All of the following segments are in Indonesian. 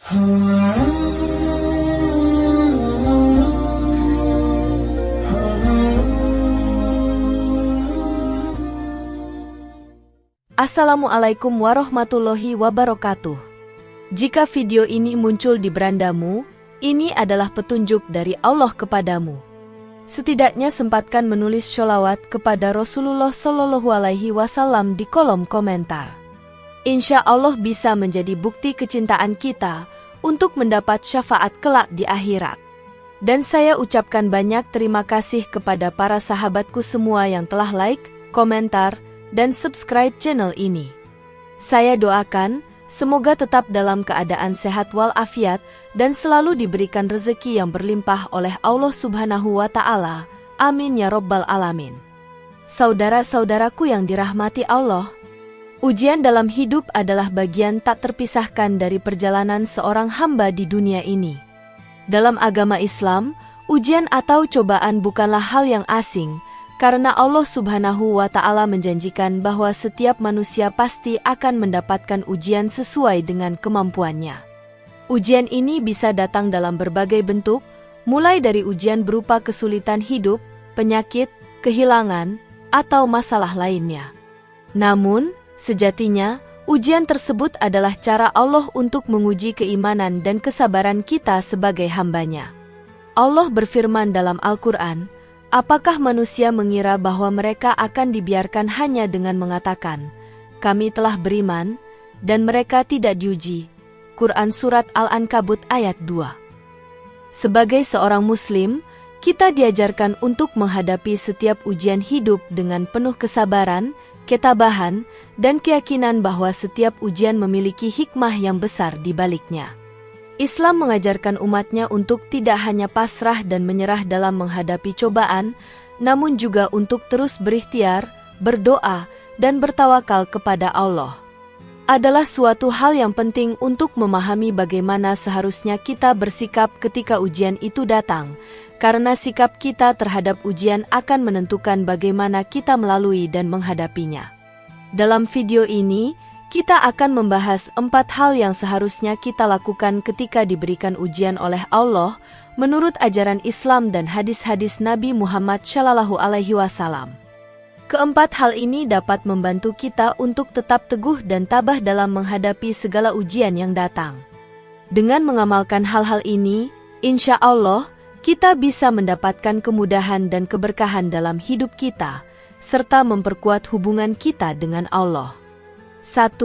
Assalamualaikum warahmatullahi wabarakatuh. Jika video ini muncul di berandamu, ini adalah petunjuk dari Allah kepadamu. Setidaknya sempatkan menulis sholawat kepada Rasulullah Shallallahu Alaihi Wasallam di kolom komentar. Insya Allah bisa menjadi bukti kecintaan kita untuk mendapat syafaat kelak di akhirat. Dan saya ucapkan banyak terima kasih kepada para sahabatku semua yang telah like, komentar, dan subscribe channel ini. Saya doakan, semoga tetap dalam keadaan sehat walafiat dan selalu diberikan rezeki yang berlimpah oleh Allah Subhanahu wa Ta'ala. Amin ya Rabbal Alamin. Saudara-saudaraku yang dirahmati Allah, ujian dalam hidup adalah bagian tak terpisahkan dari perjalanan seorang hamba di dunia ini. Dalam agama Islam, ujian atau cobaan bukanlah hal yang asing, karena Allah Subhanahu wa Ta'ala menjanjikan bahwa setiap manusia pasti akan mendapatkan ujian sesuai dengan kemampuannya. Ujian ini bisa datang dalam berbagai bentuk, mulai dari ujian berupa kesulitan hidup, penyakit, kehilangan, atau masalah lainnya. Namun, sejatinya, ujian tersebut adalah cara Allah untuk menguji keimanan dan kesabaran kita sebagai hamba-Nya. Allah berfirman dalam Al-Quran, apakah manusia mengira bahwa mereka akan dibiarkan hanya dengan mengatakan, kami telah beriman, dan mereka tidak diuji? Quran Surat Al-Ankabut ayat 2. Sebagai seorang Muslim, kita diajarkan untuk menghadapi setiap ujian hidup dengan penuh kesabaran, ketabahan, dan keyakinan bahwa setiap ujian memiliki hikmah yang besar di baliknya. Islam mengajarkan umatnya untuk tidak hanya pasrah dan menyerah dalam menghadapi cobaan, namun juga untuk terus berikhtiar, berdoa, dan bertawakal kepada Allah. Adalah suatu hal yang penting untuk memahami bagaimana seharusnya kita bersikap ketika ujian itu datang, karena sikap kita terhadap ujian akan menentukan bagaimana kita melalui dan menghadapinya. Dalam video ini, kita akan membahas 4 hal yang seharusnya kita lakukan ketika diberikan ujian oleh Allah menurut ajaran Islam dan hadis-hadis Nabi Muhammad Shallallahu Alaihi Wasallam. Keempat hal ini dapat membantu kita untuk tetap teguh dan tabah dalam menghadapi segala ujian yang datang. Dengan mengamalkan hal-hal ini, insya Allah, kita bisa mendapatkan kemudahan dan keberkahan dalam hidup kita, serta memperkuat hubungan kita dengan Allah. 1.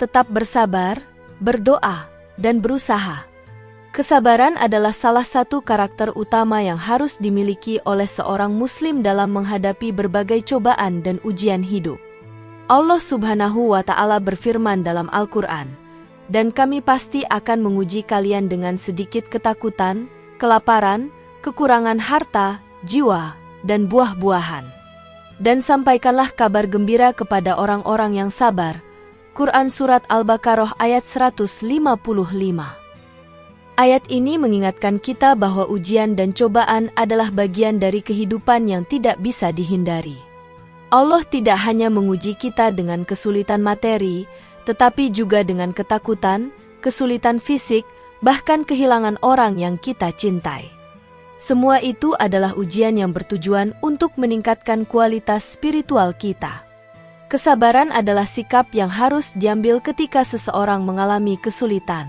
Tetap bersabar, berdoa, dan berusaha. Kesabaran adalah salah satu karakter utama yang harus dimiliki oleh seorang Muslim dalam menghadapi berbagai cobaan dan ujian hidup. Allah Subhanahu wa Ta'ala berfirman dalam Al-Quran, dan kami pasti akan menguji kalian dengan sedikit ketakutan, kelaparan, kekurangan harta, jiwa, dan buah-buahan. Dan sampaikanlah kabar gembira kepada orang-orang yang sabar. Quran Surat Al-Baqarah ayat 155. Ayat ini mengingatkan kita bahwa ujian dan cobaan adalah bagian dari kehidupan yang tidak bisa dihindari. Allah tidak hanya menguji kita dengan kesulitan materi, tetapi juga dengan ketakutan, kesulitan fisik, bahkan kehilangan orang yang kita cintai. Semua itu adalah ujian yang bertujuan untuk meningkatkan kualitas spiritual kita. Kesabaran adalah sikap yang harus diambil ketika seseorang mengalami kesulitan.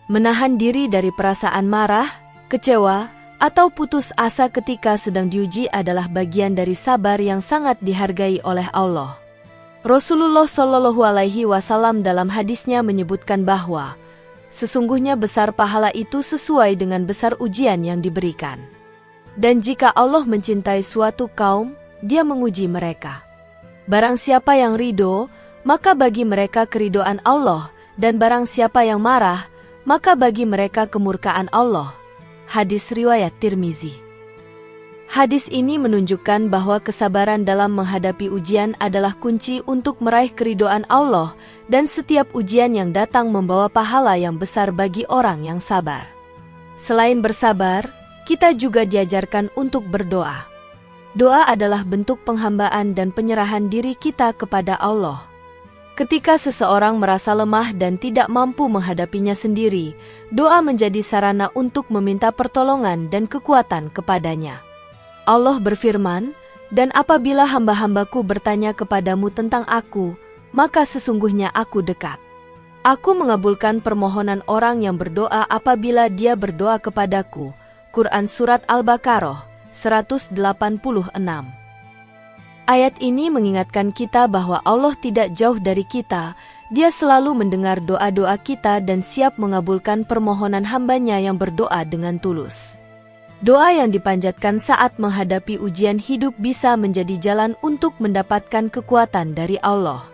Menahan diri dari perasaan marah, kecewa, atau putus asa ketika sedang diuji adalah bagian dari sabar yang sangat dihargai oleh Allah. Rasulullah Shallallahu Alaihi Wasallam dalam hadisnya menyebutkan bahwa sesungguhnya besar pahala itu sesuai dengan besar ujian yang diberikan. Dan jika Allah mencintai suatu kaum, Dia menguji mereka. Barang siapa yang ridho, maka bagi mereka keridhoan Allah, dan barang siapa yang marah, maka bagi mereka kemurkaan Allah. Hadis riwayat Tirmizi. Hadis ini menunjukkan bahwa kesabaran dalam menghadapi ujian adalah kunci untuk meraih keridhaan Allah, dan setiap ujian yang datang membawa pahala yang besar bagi orang yang sabar. Selain bersabar, kita juga diajarkan untuk berdoa. Doa adalah bentuk penghambaan dan penyerahan diri kita kepada Allah. Ketika seseorang merasa lemah dan tidak mampu menghadapinya sendiri, doa menjadi sarana untuk meminta pertolongan dan kekuatan kepadanya. Allah berfirman, "Dan apabila hamba-hambaku bertanya kepadamu tentang aku, maka sesungguhnya aku dekat. Aku mengabulkan permohonan orang yang berdoa apabila dia berdoa kepadaku." Quran Surat Al-Baqarah 186. Ayat ini mengingatkan kita bahwa Allah tidak jauh dari kita. Dia selalu mendengar doa-doa kita dan siap mengabulkan permohonan hambanya yang berdoa dengan tulus. Doa yang dipanjatkan saat menghadapi ujian hidup bisa menjadi jalan untuk mendapatkan kekuatan dari Allah.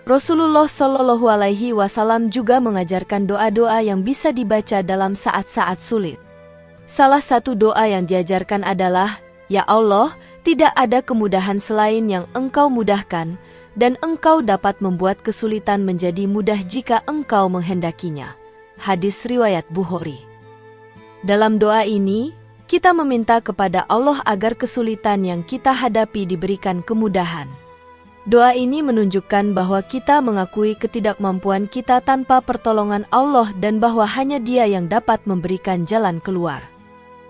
Rasulullah Shallallahu Alaihi Wasallam juga mengajarkan doa-doa yang bisa dibaca dalam saat-saat sulit. Salah satu doa yang diajarkan adalah, "Ya Allah, tidak ada kemudahan selain yang Engkau mudahkan, dan Engkau dapat membuat kesulitan menjadi mudah jika Engkau menghendakinya." Hadis riwayat Bukhari. Dalam doa ini, kita meminta kepada Allah agar kesulitan yang kita hadapi diberikan kemudahan. Doa ini menunjukkan bahwa kita mengakui ketidakmampuan kita tanpa pertolongan Allah dan bahwa hanya Dia yang dapat memberikan jalan keluar.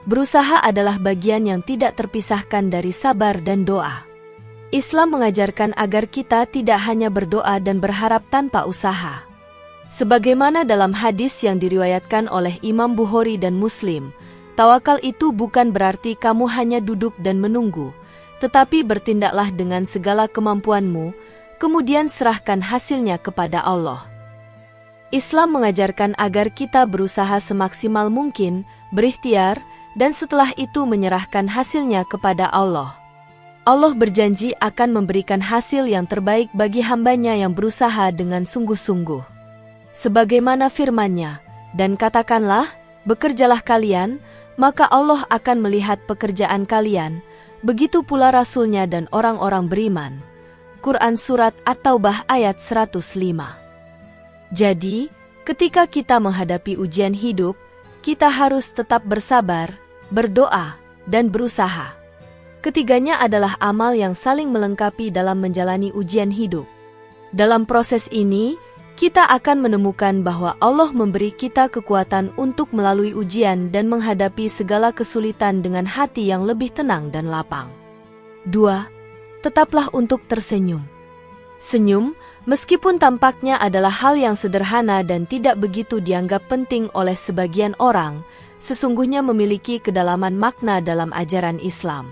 Berusaha adalah bagian yang tidak terpisahkan dari sabar dan doa. Islam mengajarkan agar kita tidak hanya berdoa dan berharap tanpa usaha. Sebagaimana dalam hadis yang diriwayatkan oleh Imam Bukhari dan Muslim, tawakal itu bukan berarti kamu hanya duduk dan menunggu, tetapi bertindaklah dengan segala kemampuanmu, kemudian serahkan hasilnya kepada Allah. Islam mengajarkan agar kita berusaha semaksimal mungkin, berikhtiar, dan setelah itu menyerahkan hasilnya kepada Allah. Allah berjanji akan memberikan hasil yang terbaik bagi hambanya yang berusaha dengan sungguh-sungguh. Sebagaimana firman-Nya, "Dan katakanlah, bekerjalah kalian, maka Allah akan melihat pekerjaan kalian, begitu pula Rasul-Nya dan orang-orang beriman." Quran Surat At-Taubah ayat 105. Jadi, ketika kita menghadapi ujian hidup, kita harus tetap bersabar, berdoa, dan berusaha. Ketiganya adalah amal yang saling melengkapi dalam menjalani ujian hidup. Dalam proses ini, kita akan menemukan bahwa Allah memberi kita kekuatan untuk melalui ujian dan menghadapi segala kesulitan dengan hati yang lebih tenang dan lapang. 2. Tetaplah untuk tersenyum. Senyum, meskipun tampaknya adalah hal yang sederhana dan tidak begitu dianggap penting oleh sebagian orang, sesungguhnya memiliki kedalaman makna dalam ajaran Islam.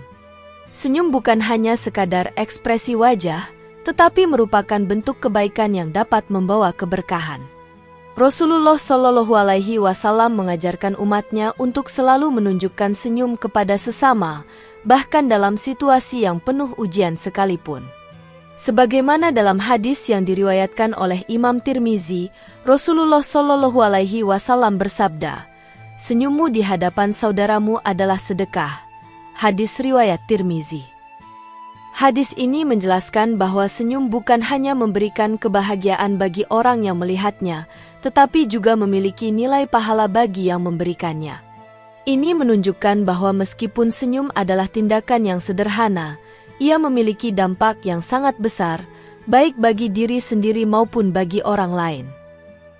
Senyum bukan hanya sekadar ekspresi wajah, tetapi merupakan bentuk kebaikan yang dapat membawa keberkahan. Rasulullah Shallallahu Alaihi Wasallam mengajarkan umatnya untuk selalu menunjukkan senyum kepada sesama, bahkan dalam situasi yang penuh ujian sekalipun. Sebagaimana dalam hadis yang diriwayatkan oleh Imam Tirmizi, Rasulullah Shallallahu Alaihi Wasallam bersabda, "Senyummu di hadapan saudaramu adalah sedekah." Hadis riwayat Tirmizi. Hadis ini menjelaskan bahwa senyum bukan hanya memberikan kebahagiaan bagi orang yang melihatnya, tetapi juga memiliki nilai pahala bagi yang memberikannya. Ini menunjukkan bahwa meskipun senyum adalah tindakan yang sederhana, ia memiliki dampak yang sangat besar, baik bagi diri sendiri maupun bagi orang lain.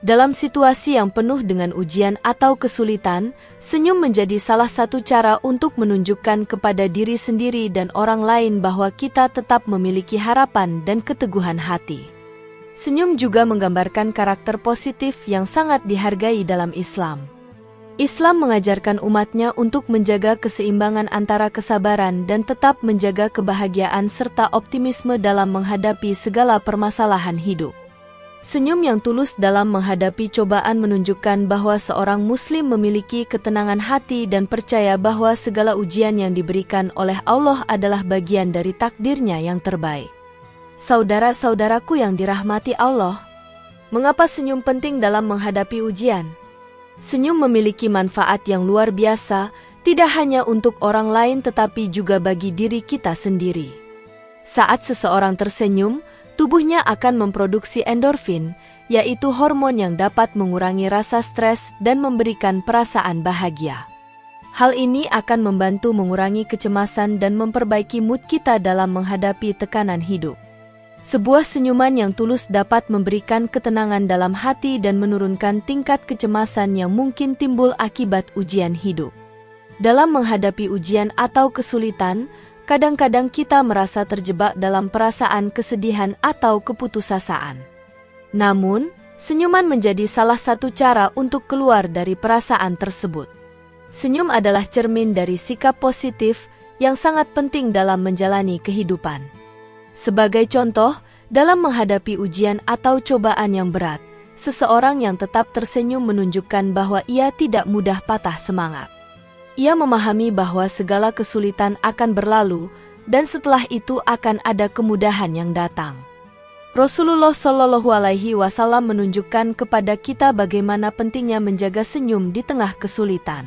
Dalam situasi yang penuh dengan ujian atau kesulitan, senyum menjadi salah satu cara untuk menunjukkan kepada diri sendiri dan orang lain bahwa kita tetap memiliki harapan dan keteguhan hati. Senyum juga menggambarkan karakter positif yang sangat dihargai dalam Islam. Islam mengajarkan umatnya untuk menjaga keseimbangan antara kesabaran dan tetap menjaga kebahagiaan serta optimisme dalam menghadapi segala permasalahan hidup. Senyum yang tulus dalam menghadapi cobaan menunjukkan bahwa seorang Muslim memiliki ketenangan hati dan percaya bahwa segala ujian yang diberikan oleh Allah adalah bagian dari takdirnya yang terbaik. Saudara-saudaraku yang dirahmati Allah, mengapa senyum penting dalam menghadapi ujian? Senyum memiliki manfaat yang luar biasa, tidak hanya untuk orang lain tetapi juga bagi diri kita sendiri. Saat seseorang tersenyum, tubuhnya akan memproduksi endorfin, yaitu hormon yang dapat mengurangi rasa stres dan memberikan perasaan bahagia. Hal ini akan membantu mengurangi kecemasan dan memperbaiki mood kita dalam menghadapi tekanan hidup. Sebuah senyuman yang tulus dapat memberikan ketenangan dalam hati dan menurunkan tingkat kecemasan yang mungkin timbul akibat ujian hidup. Dalam menghadapi ujian atau kesulitan, kadang-kadang kita merasa terjebak dalam perasaan kesedihan atau keputusasaan. Namun, senyuman menjadi salah satu cara untuk keluar dari perasaan tersebut. Senyum adalah cermin dari sikap positif yang sangat penting dalam menjalani kehidupan. Sebagai contoh, dalam menghadapi ujian atau cobaan yang berat, seseorang yang tetap tersenyum menunjukkan bahwa ia tidak mudah patah semangat. Ia memahami bahwa segala kesulitan akan berlalu, dan setelah itu akan ada kemudahan yang datang. Rasulullah Shallallahu Alaihi Wasallam menunjukkan kepada kita bagaimana pentingnya menjaga senyum di tengah kesulitan.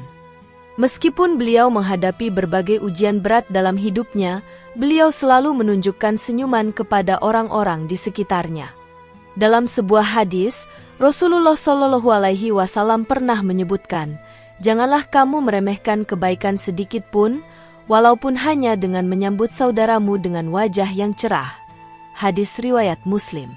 Meskipun beliau menghadapi berbagai ujian berat dalam hidupnya, beliau selalu menunjukkan senyuman kepada orang-orang di sekitarnya. Dalam sebuah hadis, Rasulullah Shallallahu Alaihi Wasallam pernah menyebutkan, "Janganlah kamu meremehkan kebaikan sedikit pun, walaupun hanya dengan menyambut saudaramu dengan wajah yang cerah." Hadis riwayat Muslim.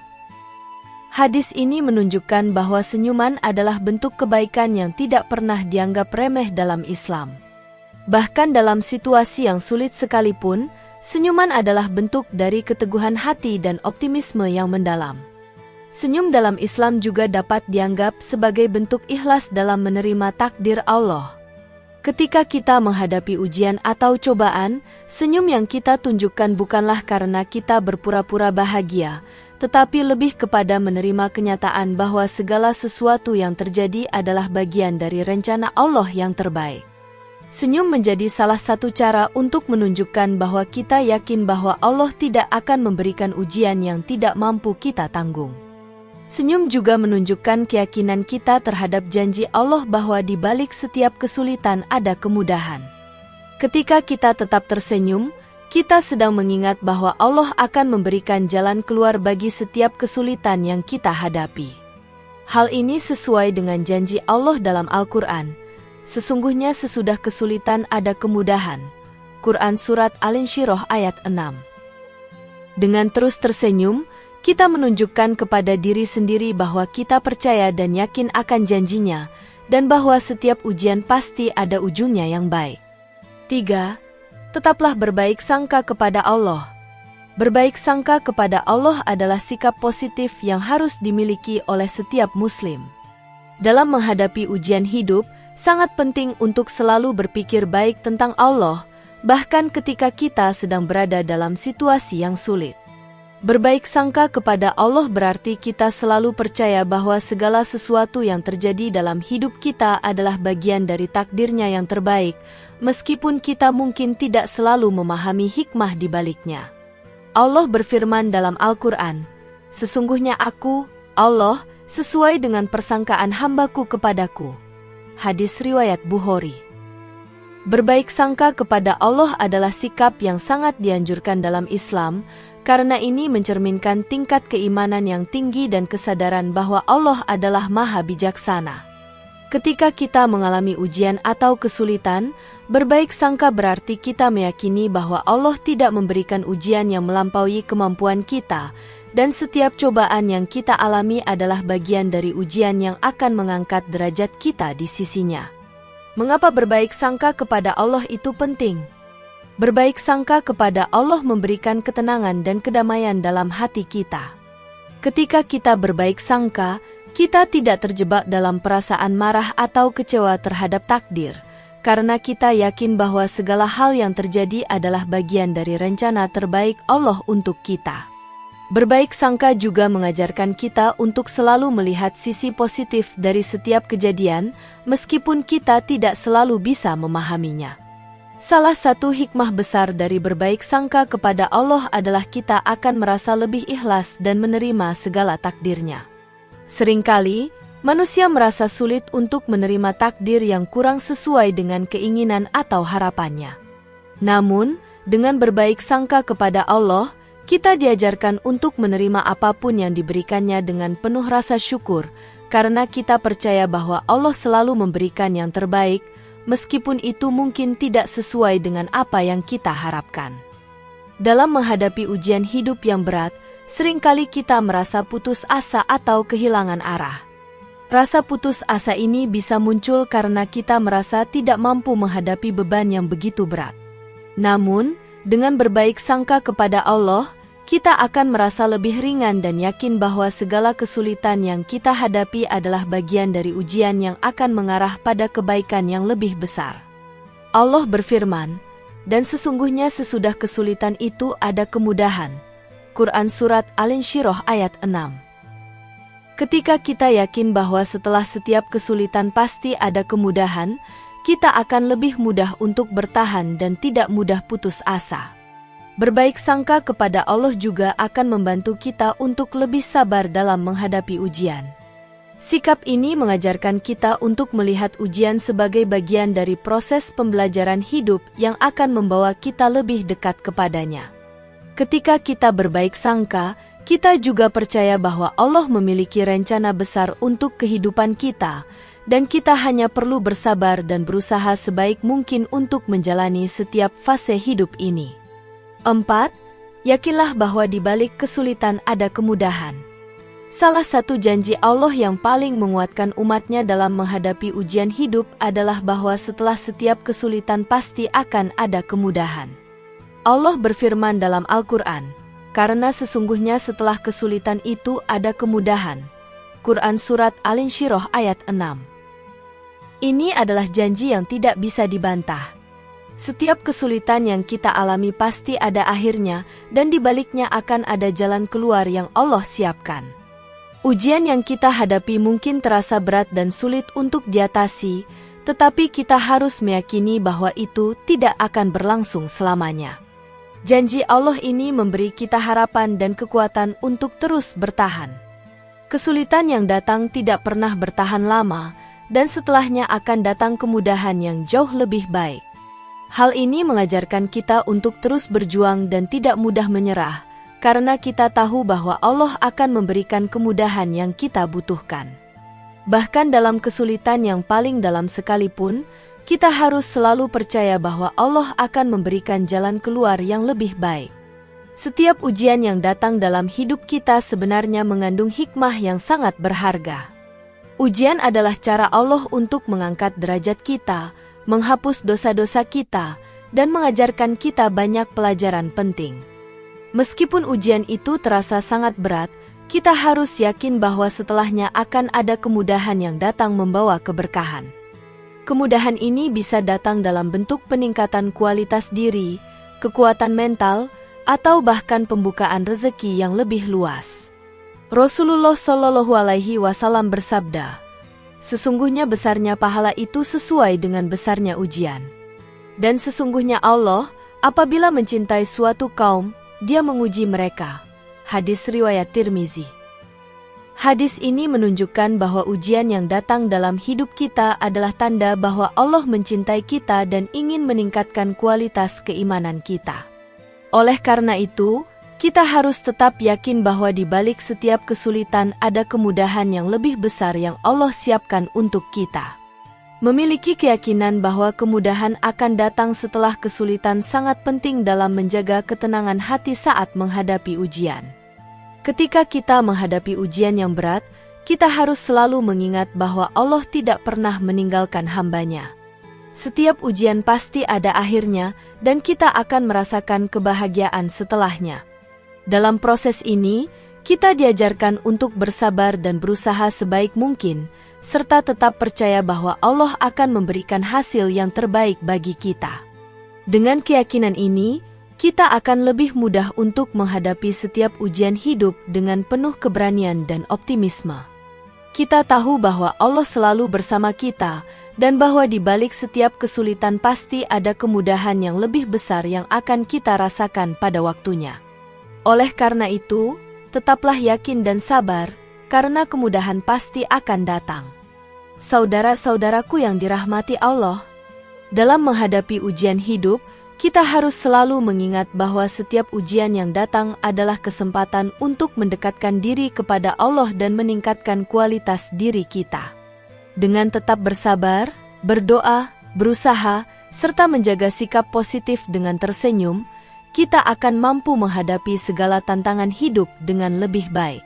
Hadis ini menunjukkan bahwa senyuman adalah bentuk kebaikan yang tidak pernah dianggap remeh dalam Islam. Bahkan dalam situasi yang sulit sekalipun, senyuman adalah bentuk dari keteguhan hati dan optimisme yang mendalam. Senyum dalam Islam juga dapat dianggap sebagai bentuk ikhlas dalam menerima takdir Allah. Ketika kita menghadapi ujian atau cobaan, senyum yang kita tunjukkan bukanlah karena kita berpura-pura bahagia, tetapi lebih kepada menerima kenyataan bahwa segala sesuatu yang terjadi adalah bagian dari rencana Allah yang terbaik. Senyum menjadi salah satu cara untuk menunjukkan bahwa kita yakin bahwa Allah tidak akan memberikan ujian yang tidak mampu kita tanggung. Senyum juga menunjukkan keyakinan kita terhadap janji Allah bahwa di balik setiap kesulitan ada kemudahan. Ketika kita tetap tersenyum, kita sedang mengingat bahwa Allah akan memberikan jalan keluar bagi setiap kesulitan yang kita hadapi. Hal ini sesuai dengan janji Allah dalam Al-Quran. Sesungguhnya sesudah kesulitan ada kemudahan. Quran Surat Al-Insyirah ayat 6. Dengan terus tersenyum, kita menunjukkan kepada diri sendiri bahwa kita percaya dan yakin akan janjinya, dan bahwa setiap ujian pasti ada ujungnya yang baik. 3. Tetaplah berbaik sangka kepada Allah. Berbaik sangka kepada Allah adalah sikap positif yang harus dimiliki oleh setiap muslim. Dalam menghadapi ujian hidup, sangat penting untuk selalu berpikir baik tentang Allah, bahkan ketika kita sedang berada dalam situasi yang sulit. Berbaik sangka kepada Allah berarti kita selalu percaya bahwa segala sesuatu yang terjadi dalam hidup kita adalah bagian dari takdirnya yang terbaik, meskipun kita mungkin tidak selalu memahami hikmah di baliknya. Allah berfirman dalam Al-Quran, "Sesungguhnya Aku, Allah, sesuai dengan persangkaan hambaku kepadaku." Hadis riwayat Bukhari. Berbaik sangka kepada Allah adalah sikap yang sangat dianjurkan dalam Islam, karena ini mencerminkan tingkat keimanan yang tinggi dan kesadaran bahwa Allah adalah Maha Bijaksana. Ketika kita mengalami ujian atau kesulitan, berbaik sangka berarti kita meyakini bahwa Allah tidak memberikan ujian yang melampaui kemampuan kita, dan setiap cobaan yang kita alami adalah bagian dari ujian yang akan mengangkat derajat kita di sisinya. Mengapa berbaik sangka kepada Allah itu penting? Berbaik sangka kepada Allah memberikan ketenangan dan kedamaian dalam hati kita. Ketika kita berbaik sangka, kita tidak terjebak dalam perasaan marah atau kecewa terhadap takdir, karena kita yakin bahwa segala hal yang terjadi adalah bagian dari rencana terbaik Allah untuk kita. Berbaik sangka juga mengajarkan kita untuk selalu melihat sisi positif dari setiap kejadian, meskipun kita tidak selalu bisa memahaminya. Salah satu hikmah besar dari berbaik sangka kepada Allah adalah kita akan merasa lebih ikhlas dan menerima segala takdirnya. Seringkali, manusia merasa sulit untuk menerima takdir yang kurang sesuai dengan keinginan atau harapannya. Namun, dengan berbaik sangka kepada Allah, kita diajarkan untuk menerima apapun yang diberikannya dengan penuh rasa syukur, karena kita percaya bahwa Allah selalu memberikan yang terbaik, meskipun itu mungkin tidak sesuai dengan apa yang kita harapkan. Dalam menghadapi ujian hidup yang berat, seringkali kita merasa putus asa atau kehilangan arah. Rasa putus asa ini bisa muncul karena kita merasa tidak mampu menghadapi beban yang begitu berat. Namun, dengan berbaik sangka kepada Allah, kita akan merasa lebih ringan dan yakin bahwa segala kesulitan yang kita hadapi adalah bagian dari ujian yang akan mengarah pada kebaikan yang lebih besar. Allah berfirman, "Dan sesungguhnya sesudah kesulitan itu ada kemudahan." Quran Surat Al-Insyirah ayat 6. Ketika kita yakin bahwa setelah setiap kesulitan pasti ada kemudahan, kita akan lebih mudah untuk bertahan dan tidak mudah putus asa. Berbaik sangka kepada Allah juga akan membantu kita untuk lebih sabar dalam menghadapi ujian. Sikap ini mengajarkan kita untuk melihat ujian sebagai bagian dari proses pembelajaran hidup yang akan membawa kita lebih dekat kepadanya. Ketika kita berbaik sangka, kita juga percaya bahwa Allah memiliki rencana besar untuk kehidupan kita, dan kita hanya perlu bersabar dan berusaha sebaik mungkin untuk menjalani setiap fase hidup ini. 4. Yakinlah bahwa di balik kesulitan ada kemudahan. Salah satu janji Allah yang paling menguatkan umatnya dalam menghadapi ujian hidup adalah bahwa setelah setiap kesulitan pasti akan ada kemudahan. Allah berfirman dalam Al-Quran, "Karena sesungguhnya setelah kesulitan itu ada kemudahan." Quran Surat Al-Insyirah ayat 6. Ini adalah janji yang tidak bisa dibantah. Setiap kesulitan yang kita alami pasti ada akhirnya, dan di baliknya akan ada jalan keluar yang Allah siapkan. Ujian yang kita hadapi mungkin terasa berat dan sulit untuk diatasi, tetapi kita harus meyakini bahwa itu tidak akan berlangsung selamanya. Janji Allah ini memberi kita harapan dan kekuatan untuk terus bertahan. Kesulitan yang datang tidak pernah bertahan lama, dan setelahnya akan datang kemudahan yang jauh lebih baik. Hal ini mengajarkan kita untuk terus berjuang dan tidak mudah menyerah, karena kita tahu bahwa Allah akan memberikan kemudahan yang kita butuhkan. Bahkan dalam kesulitan yang paling dalam sekalipun, kita harus selalu percaya bahwa Allah akan memberikan jalan keluar yang lebih baik. Setiap ujian yang datang dalam hidup kita sebenarnya mengandung hikmah yang sangat berharga. Ujian adalah cara Allah untuk mengangkat derajat kita, menghapus dosa-dosa kita, dan mengajarkan kita banyak pelajaran penting. Meskipun ujian itu terasa sangat berat, kita harus yakin bahwa setelahnya akan ada kemudahan yang datang membawa keberkahan. Kemudahan ini bisa datang dalam bentuk peningkatan kualitas diri, kekuatan mental, atau bahkan pembukaan rezeki yang lebih luas. Rasulullah Shallallahu Alaihi Wasallam bersabda, "Sesungguhnya besarnya pahala itu sesuai dengan besarnya ujian. Dan sesungguhnya Allah, apabila mencintai suatu kaum, Dia menguji mereka." Hadis riwayat Tirmizi. Hadis ini menunjukkan bahwa ujian yang datang dalam hidup kita adalah tanda bahwa Allah mencintai kita dan ingin meningkatkan kualitas keimanan kita. Oleh karena itu, kita harus tetap yakin bahwa di balik setiap kesulitan ada kemudahan yang lebih besar yang Allah siapkan untuk kita. Memiliki keyakinan bahwa kemudahan akan datang setelah kesulitan sangat penting dalam menjaga ketenangan hati saat menghadapi ujian. Ketika kita menghadapi ujian yang berat, kita harus selalu mengingat bahwa Allah tidak pernah meninggalkan hamba-Nya. Setiap ujian pasti ada akhirnya, dan kita akan merasakan kebahagiaan setelahnya. Dalam proses ini, kita diajarkan untuk bersabar dan berusaha sebaik mungkin, serta tetap percaya bahwa Allah akan memberikan hasil yang terbaik bagi kita. Dengan keyakinan ini, kita akan lebih mudah untuk menghadapi setiap ujian hidup dengan penuh keberanian dan optimisme. Kita tahu bahwa Allah selalu bersama kita, dan bahwa di balik setiap kesulitan pasti ada kemudahan yang lebih besar yang akan kita rasakan pada waktunya. Oleh karena itu, tetaplah yakin dan sabar, karena kemudahan pasti akan datang. Saudara-saudaraku yang dirahmati Allah, dalam menghadapi ujian hidup, kita harus selalu mengingat bahwa setiap ujian yang datang adalah kesempatan untuk mendekatkan diri kepada Allah dan meningkatkan kualitas diri kita. Dengan tetap bersabar, berdoa, berusaha, serta menjaga sikap positif dengan tersenyum, kita akan mampu menghadapi segala tantangan hidup dengan lebih baik.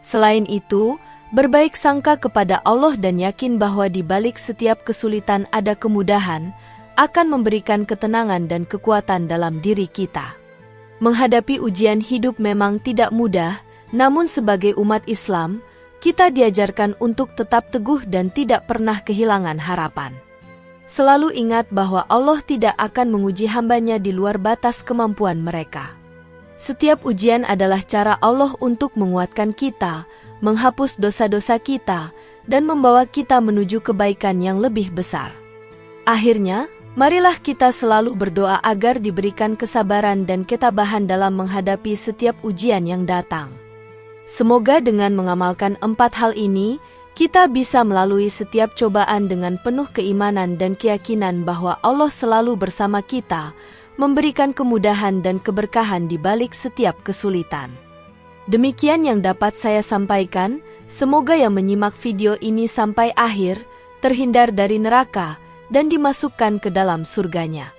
Selain itu, berbaik sangka kepada Allah dan yakin bahwa di balik setiap kesulitan ada kemudahan, akan memberikan ketenangan dan kekuatan dalam diri kita. Menghadapi ujian hidup memang tidak mudah, namun sebagai umat Islam, kita diajarkan untuk tetap teguh dan tidak pernah kehilangan harapan. Selalu ingat bahwa Allah tidak akan menguji hamba-Nya di luar batas kemampuan mereka. Setiap ujian adalah cara Allah untuk menguatkan kita, menghapus dosa-dosa kita, dan membawa kita menuju kebaikan yang lebih besar. Akhirnya, marilah kita selalu berdoa agar diberikan kesabaran dan ketabahan dalam menghadapi setiap ujian yang datang. Semoga dengan mengamalkan 4 hal ini, kita bisa melalui setiap cobaan dengan penuh keimanan dan keyakinan bahwa Allah selalu bersama kita, memberikan kemudahan dan keberkahan di balik setiap kesulitan. Demikian yang dapat saya sampaikan, semoga yang menyimak video ini sampai akhir, terhindar dari neraka, dan dimasukkan ke dalam surganya.